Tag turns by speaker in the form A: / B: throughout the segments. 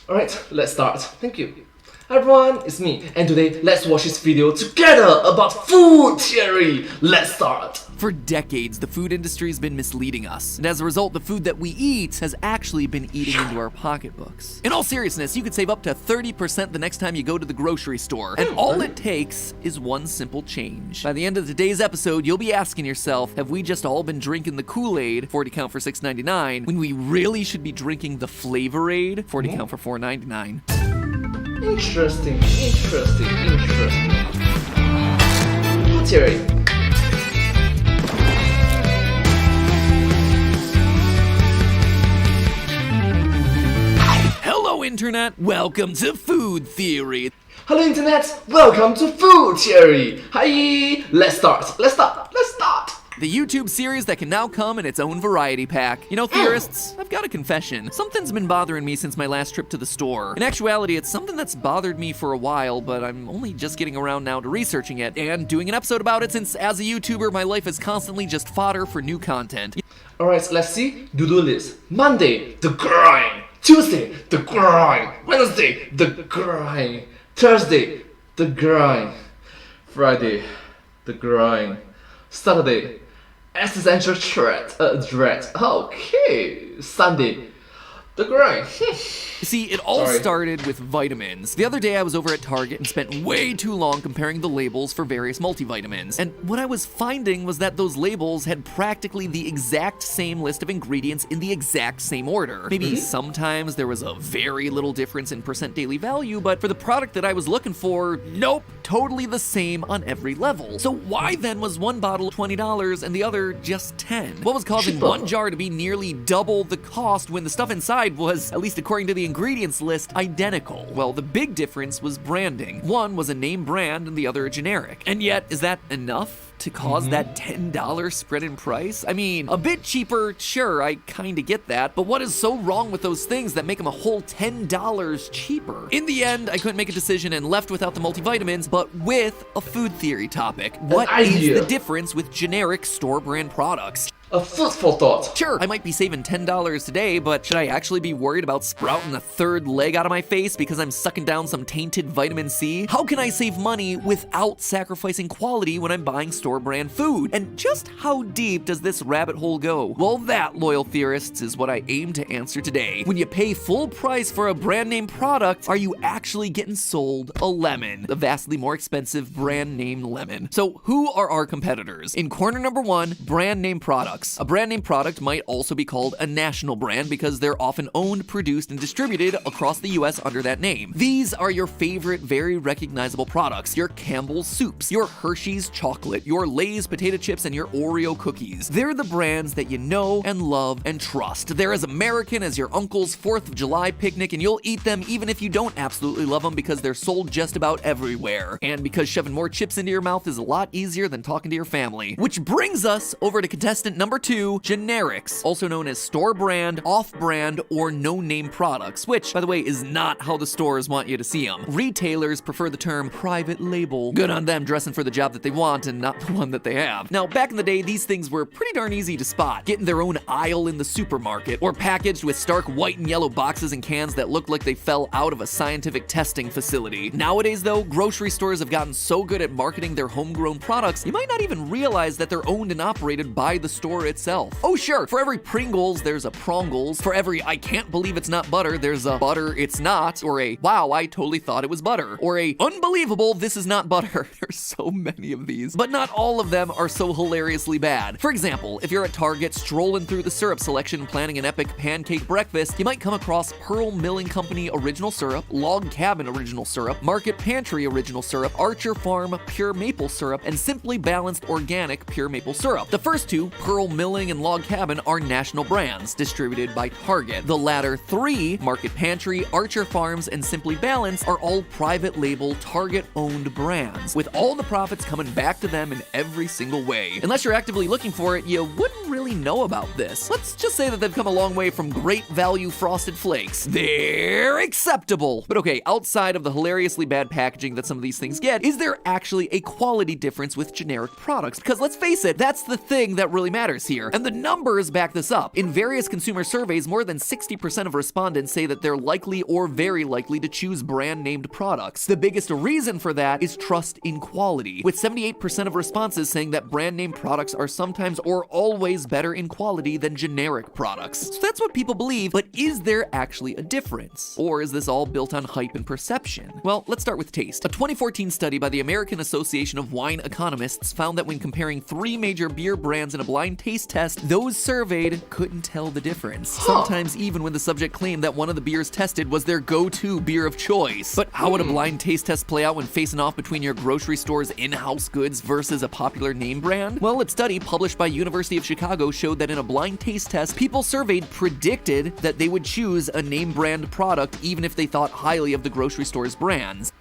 A: Alright, let's start. Thank you. Hi everyone, it's me, and today let's watch this video together about food theory. Let's start.
B: For decades, the food industry has been misleading us, and as a result, the food that we eat has actually been eating into our pocketbooks. In all seriousness, you could save up to 30% the next time you go to the grocery store, and all it takes is one simple change. By the end of today's episode, you'll be asking yourself, have we just all been drinking the Kool-Aid, 40 count for $6.99, when we really should be drinking the Flavor-Aid, 40 count for $4.99?
A: Interesting. Food theory.
B: Hello, Internet! Welcome to Food Theory!
A: Hello Internet, welcome to Food Theory. Hi, let's start.
B: The YouTube series that can now come in its own variety pack. You know, theorists, I've got a confession. Something's been bothering me since my last trip to the store. In actuality, it's something that's bothered me for a while, but I'm only just getting around now to researching it and doing an episode about it since, as a YouTuber, my life is constantly just fodder for new content.
A: Alright, let's see. Do list. Monday, the grind. Tuesday, the grind. Wednesday, the grind. Thursday, the grind. Friday, the grind. Saturday, existential dread. Okay. Sunday, the grind.
B: You see, it all started with vitamins. The other day I was over at Target and spent way too long comparing the labels for various multivitamins. And what I was finding was that those labels had practically the exact same list of ingredients in the exact same order. Maybe sometimes there was a very little difference in percent daily value, but for the product that I was looking for, nope, totally the same on every level. So why then was one bottle $20 and the other just $10? What was causing one jar to be nearly double the cost when the stuff inside was, at least according to the ingredients list, identical? Well, the big difference was branding. One was a name brand and the other a generic. And yet, is that enough to cause that $10 spread in price? I mean, a bit cheaper, sure, I kinda get that, but what is so wrong with those things that make them a whole $10 cheaper? In the end, I couldn't make a decision and left without the multivitamins, but with a food theory topic. What is the difference with generic store brand products?
A: A food for thought.
B: Sure, I might be saving $10 today, but should I actually be worried about sprouting a third leg out of my face because I'm sucking down some tainted vitamin C? How can I save money without sacrificing quality when I'm buying store brand food? And just how deep does this rabbit hole go? Well, that, loyal theorists, is what I aim to answer today. When you pay full price for a brand name product, are you actually getting sold a lemon? The vastly more expensive brand name lemon. So who are our competitors? In corner number one, brand name products. A brand name product might also be called a national brand because they're often owned, produced, and distributed across the US under that name. These are your favorite, very recognizable products. Your Campbell's soups, your Hershey's chocolate, your Lay's potato chips, and your Oreo cookies. They're the brands that you know and love and trust. They're as American as your uncle's 4th of July picnic, and you'll eat them even if you don't absolutely love them because they're sold just about everywhere. And because shoving more chips into your mouth is a lot easier than talking to your family. Which brings us over to contestant number 2, generics, also known as store brand, off-brand, or no-name products, which, by the way, is not how the stores want you to see them. Retailers prefer the term private label. Good on them dressing for the job that they want and not the one that they have. Now, back in the day, these things were pretty darn easy to spot, getting their own aisle in the supermarket, or packaged with stark white and yellow boxes and cans that looked like they fell out of a scientific testing facility. Nowadays, though, grocery stores have gotten so good at marketing their homegrown products, you might not even realize that they're owned and operated by the store itself. Oh sure, for every Pringles, there's a Prongles. For every I can't believe it's not butter, there's a butter it's not, or a wow, I totally thought it was butter, or a unbelievable, this is not butter. There's so many of these, but not all of them are so hilariously bad. For example, if you're at Target strolling through the syrup section planning an epic pancake breakfast, you might come across Pearl Milling Company Original Syrup, Log Cabin Original Syrup, Market Pantry Original Syrup, Archer Farm Pure Maple Syrup, and Simply Balanced Organic Pure Maple Syrup. The first two, Pearl Milling and Log Cabin, are national brands distributed by Target. The latter three, Market Pantry, Archer Farms, and Simply Balanced, are all private label Target-owned brands, with all the profits coming back to them in every single way. Unless you're actively looking for it, you wouldn't really know about this. Let's just say that they've come a long way from great value Frosted Flakes. They're acceptable. But okay, outside of the hilariously bad packaging that some of these things get, is there actually a quality difference with generic products? Because let's face it, that's the thing that really matters. matters here, and the numbers back this up. In various consumer surveys, more than 60% of respondents say that they're likely or very likely to choose brand-named products. The biggest reason for that is trust in quality, with 78% of responses saying that brand-name products are sometimes or always better in quality than generic products. So that's what people believe, but is there actually a difference? Or is this all built on hype and perception? Well, let's start with taste. A 2014 study by the American Association of Wine Economists found that when comparing 3 major beer brands in a blind taste test, those surveyed couldn't tell the difference. Sometimes even when the subject claimed that one of the beers tested was their go-to beer of choice. But how would a blind taste test play out when facing off between your grocery store's in-house goods versus a popular name brand? Well, a study published by University of Chicago showed that in a blind taste test, people surveyed predicted that they would choose a name brand product even if they thought highly of the grocery store's brands.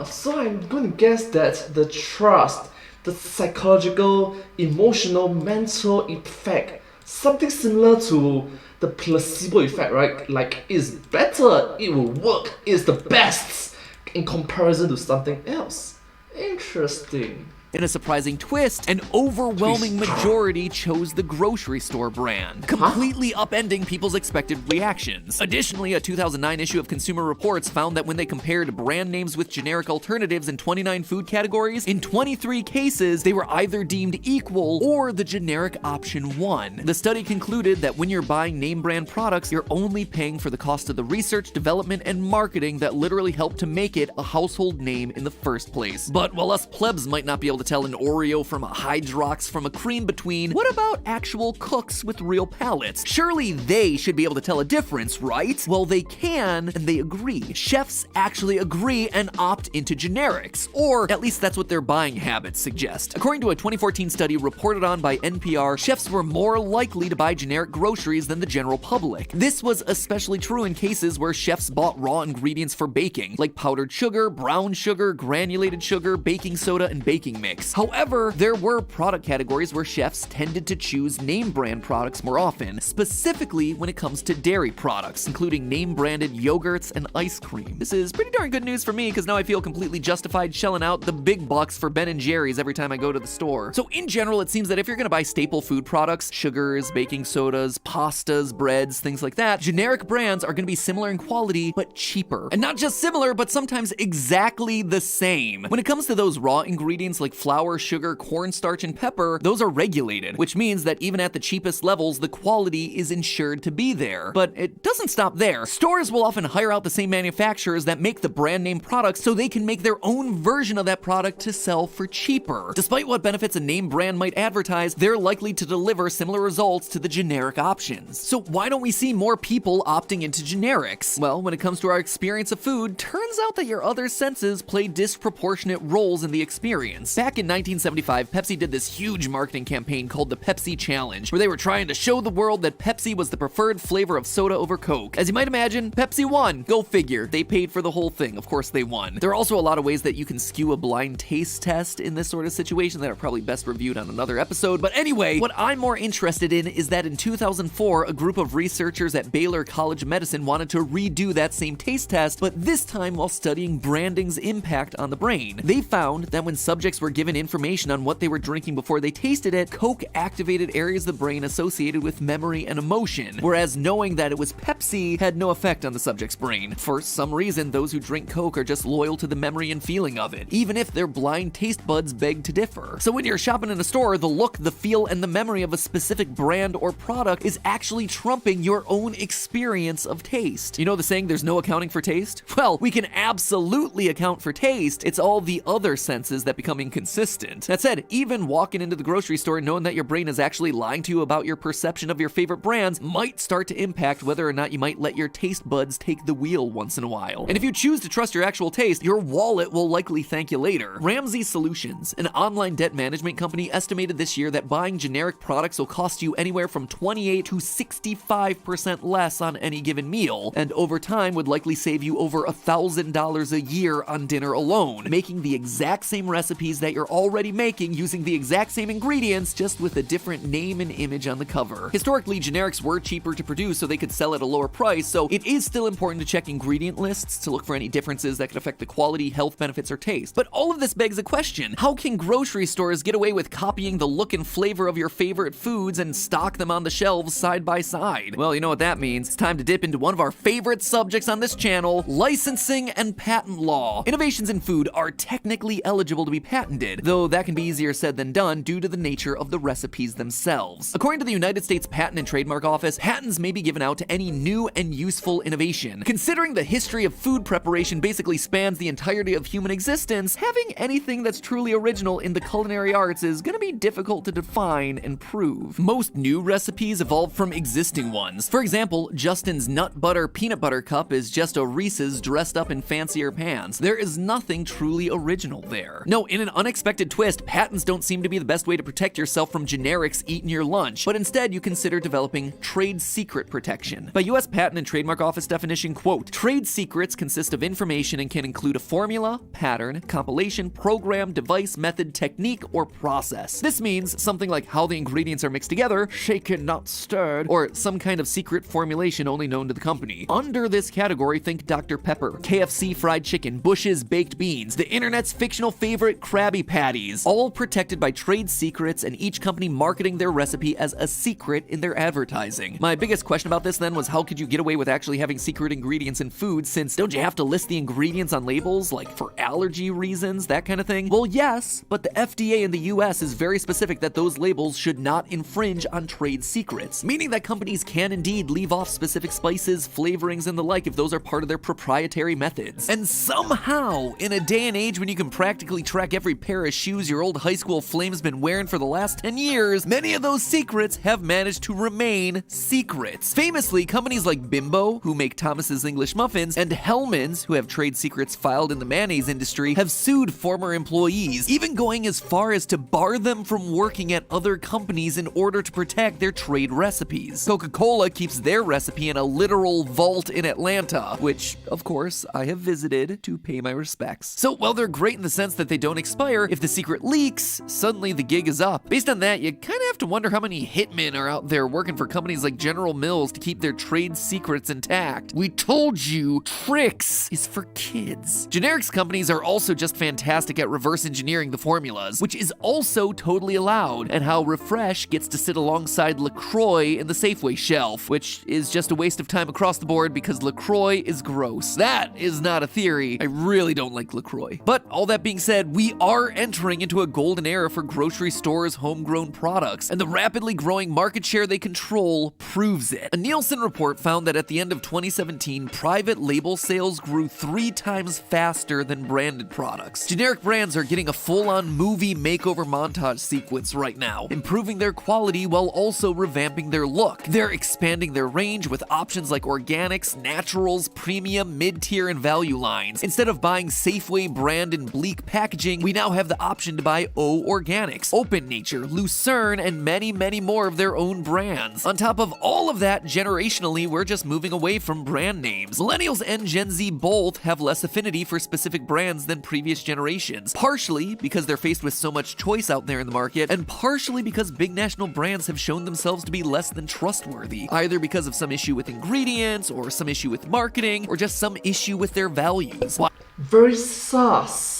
A: So I'm going to guess that the trust, the psychological, emotional, mental effect, something similar to the placebo effect, right? Like, it's better, it will work, it's the best in comparison to something else. Interesting.
B: In a surprising twist, an overwhelming majority chose the grocery store brand, completely upending people's expected reactions. Additionally, a 2009 issue of Consumer Reports found that when they compared brand names with generic alternatives in 29 food categories, in 23 cases, they were either deemed equal or the generic option won. The study concluded that when you're buying name brand products, you're only paying for the cost of the research, development, and marketing that literally helped to make it a household name in the first place. But while us plebs might not be able to tell an Oreo from a Hydrox from a cream between, what about actual cooks with real palates? Surely they should be able to tell a difference, right? Well, they can, and they agree. Chefs actually agree and opt into generics, or at least that's what their buying habits suggest. According to a 2014 study reported on by NPR, chefs were more likely to buy generic groceries than the general public. This was especially true in cases where chefs bought raw ingredients for baking, like powdered sugar, brown sugar, granulated sugar, baking soda, and baking mix. However, there were product categories where chefs tended to choose name brand products more often, specifically when it comes to dairy products, including name branded yogurts and ice cream. This is pretty darn good news for me because now I feel completely justified shelling out the big bucks for Ben & Jerry's every time I go to the store. So in general, it seems that if you're gonna buy staple food products, sugars, baking sodas, pastas, breads, things like that, generic brands are gonna be similar in quality, but cheaper. And not just similar, but sometimes exactly the same. When it comes to those raw ingredients like flour, sugar, cornstarch, and pepper, those are regulated, which means that even at the cheapest levels, the quality is ensured to be there. But it doesn't stop there. Stores will often hire out the same manufacturers that make the brand name products so they can make their own version of that product to sell for cheaper. Despite what benefits a name brand might advertise, they're likely to deliver similar results to the generic options. So why don't we see more people opting into generics? Well, when it comes to our experience of food, turns out that your other senses play disproportionate roles in the experience. Back in 1975, Pepsi did this huge marketing campaign called the Pepsi Challenge, where they were trying to show the world that Pepsi was the preferred flavor of soda over Coke. As you might imagine, Pepsi won. Go figure. They paid for the whole thing. Of course they won. There are also a lot of ways that you can skew a blind taste test in this sort of situation that are probably best reviewed on another episode. But anyway, what I'm more interested in is that in 2004, a group of researchers at Baylor College of Medicine wanted to redo that same taste test, but this time while studying branding's impact on the brain. They found that when subjects were given information on what they were drinking before they tasted it, Coke activated areas of the brain associated with memory and emotion, whereas knowing that it was Pepsi had no effect on the subject's brain. For some reason, those who drink Coke are just loyal to the memory and feeling of it, even if their blind taste buds beg to differ. So when you're shopping in a store, the look, the feel, and the memory of a specific brand or product is actually trumping your own experience of taste. You know the saying, there's no accounting for taste? Well, we can absolutely account for taste. It's all the other senses that become inconsistent. That said, even walking into the grocery store knowing that your brain is actually lying to you about your perception of your favorite brands might start to impact whether or not you might let your taste buds take the wheel once in a while. And if you choose to trust your actual taste, your wallet will likely thank you later. Ramsey Solutions, an online debt management company, estimated this year that buying generic products will cost you anywhere from 28 to 65% less on any given meal, and over time would likely save you over $1,000 a year on dinner alone, making the exact same recipes that that you're already making using the exact same ingredients, just with a different name and image on the cover. Historically, generics were cheaper to produce so they could sell at a lower price, so it is still important to check ingredient lists to look for any differences that could affect the quality, health benefits, or taste. But all of this begs a question. How can grocery stores get away with copying the look and flavor of your favorite foods and stock them on the shelves side by side? Well, you know what that means. It's time to dip into one of our favorite subjects on this channel, licensing and patent law. Innovations in food are technically eligible to be patented, though that can be easier said than done due to the nature of the recipes themselves. According to the United States Patent and Trademark Office, patents may be given out to any new and useful innovation. Considering the history of food preparation basically spans the entirety of human existence, having anything that's truly original in the culinary arts is gonna be difficult to define and prove. Most new recipes evolve from existing ones. For example, Justin's nut butter peanut butter cup is just a Reese's dressed up in fancier pans. There is nothing truly original there. No, in an unexpected twist, patents don't seem to be the best way to protect yourself from generics eating your lunch, but instead you consider developing trade secret protection. By US Patent and Trademark Office definition, quote, trade secrets consist of information and can include a formula, pattern, compilation, program, device, method, technique, or process. This means something like how the ingredients are mixed together, shaken, not stirred, or some kind of secret formulation only known to the company. Under this category, think Dr. Pepper, KFC fried chicken, Bush's baked beans, the internet's fictional favorite Krabby Patties, all protected by trade secrets and each company marketing their recipe as a secret in their advertising. My biggest question about this then was how could you get away with actually having secret ingredients in food, since don't you have to list the ingredients on labels, like for allergy reasons, that kind of thing? Well, yes, but the FDA in the US is very specific that those labels should not infringe on trade secrets, meaning that companies can indeed leave off specific spices, flavorings, and the like if those are part of their proprietary methods. And somehow, in a day and age when you can practically track every pair of shoes your old high school flame's been wearing for the last 10 years, many of those secrets have managed to remain secrets. Famously, companies like Bimbo, who make Thomas's English muffins, and Hellmann's, who have trade secrets filed in the mayonnaise industry, have sued former employees, even going as far as to bar them from working at other companies in order to protect their trade recipes. Coca-Cola keeps their recipe in a literal vault in Atlanta, which, of course, I have visited to pay my respects. So while they're great in the sense that they don't expire, if the secret leaks, suddenly the gig is up. Based on that, you kind of have to wonder how many hitmen are out there working for companies like General Mills to keep their trade secrets intact. We told you, tricks is for kids. Generics companies are also just fantastic at reverse engineering the formulas, which is also totally allowed, and how Refresh gets to sit alongside LaCroix in the Safeway shelf, which is just a waste of time across the board because LaCroix is gross. That is not a theory. I really don't like LaCroix. But all that being said, we are entering into a golden era for grocery stores' homegrown products, and the rapidly growing market share they control proves it. A Nielsen report found that at the end of 2017, private label sales grew 3 times faster than branded products. Generic brands are getting a full-on movie makeover montage sequence right now, improving their quality while also revamping their look. They're expanding their range with options like organics, naturals, premium, mid-tier, and value lines. Instead of buying Safeway brand and bleak packaging, we now have the option to buy O Organics, Open Nature, Lucerne, and many, many more of their own brands. On top of all of that, generationally, we're just moving away from brand names. Millennials and Gen Z both have less affinity for specific brands than previous generations, partially because they're faced with so much choice out there in the market, and partially because big national brands have shown themselves to be less than trustworthy, either because of some issue with ingredients, or some issue with marketing, or just some issue with their values.
A: Very suspicious.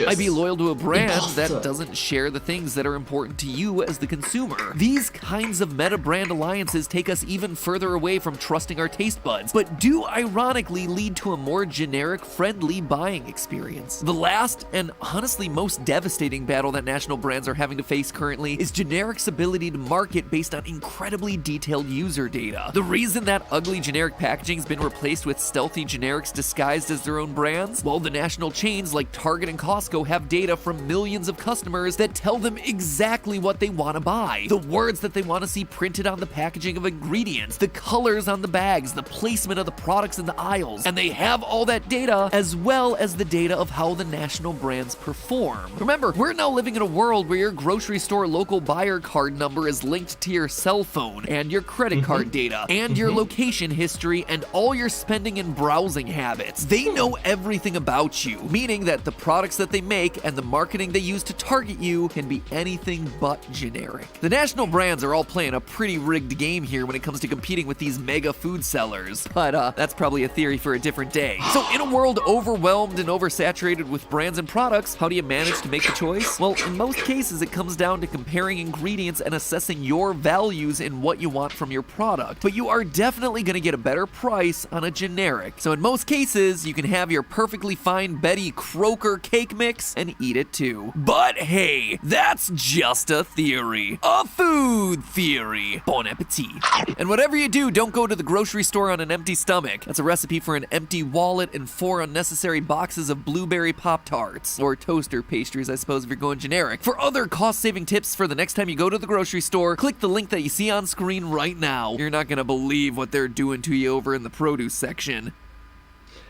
B: I'd be loyal to a brand
A: Imposter.
B: that doesn't share the things that are important to you as the consumer. These kinds of meta-brand alliances take us even further away from trusting our taste buds, but do ironically lead to a more generic-friendly buying experience. The last, and honestly most devastating battle that national brands are having to face currently is generics' ability to market based on incredibly detailed user data. The reason that ugly generic packaging's been replaced with stealthy generics disguised as their own brands? Well, the national chains like Target and Costco have data from millions of customers that tell them exactly what they want to buy, the words that they want to see printed on the packaging of ingredients, the colors on the bags, the placement of the products in the aisles, and they have all that data as well as the data of how the national brands perform. Remember, we're now living in a world where your grocery store local buyer card number is linked to your cell phone and your credit card data and your location history and all your spending and browsing habits. They know everything about you, meaning that the products that they make and the marketing they use to target you can be anything but generic. The national brands are all playing a pretty rigged game here when it comes to competing with these mega food sellers, but that's probably a theory for a different day. So in a world overwhelmed and oversaturated with brands and products, how do you manage to make the choice? Well, in most cases, it comes down to comparing ingredients and assessing your values in what you want from your product. But you are definitely going to get a better price on a generic. So in most cases, you can have your perfectly fine Betty Crocker cake mix and eat it too. But hey, that's just a theory. A food theory. Bon appetit. And whatever you do, don't go to the grocery store on an empty stomach. That's a recipe for an empty wallet and 4 unnecessary boxes of blueberry Pop-Tarts. Or toaster pastries, I suppose, if you're going generic. For other cost-saving tips for the next time you go to the grocery store, click the link that you see on screen right now. You're not gonna believe what they're doing to you over in the produce section.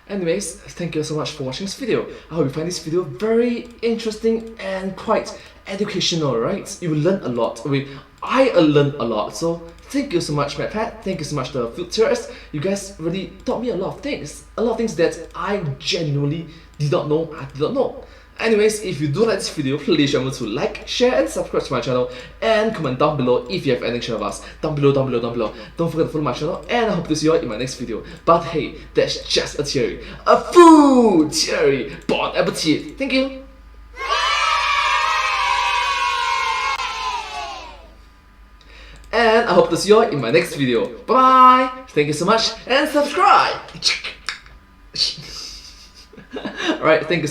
A: Anyways, thank you so much for watching this video. I hope you find this video very interesting and quite educational, right? You will learn a lot. I learned a lot, so thank you so much, MadPat. Thank you so much, the Food Theorists. You guys really taught me a lot of things. A lot of things that I genuinely did not know. Anyways, if you do like this video, please remember to like, share and subscribe to my channel, and comment down below if you have any question of us. Down below. Don't forget to follow my channel, and I hope to see you all in my next video. But hey, that's just a theory. A food theory. Bon appetit. Thank you. And I hope to see you all in my next video. Bye bye. Thank you so much, and subscribe. Alright, thank you so much.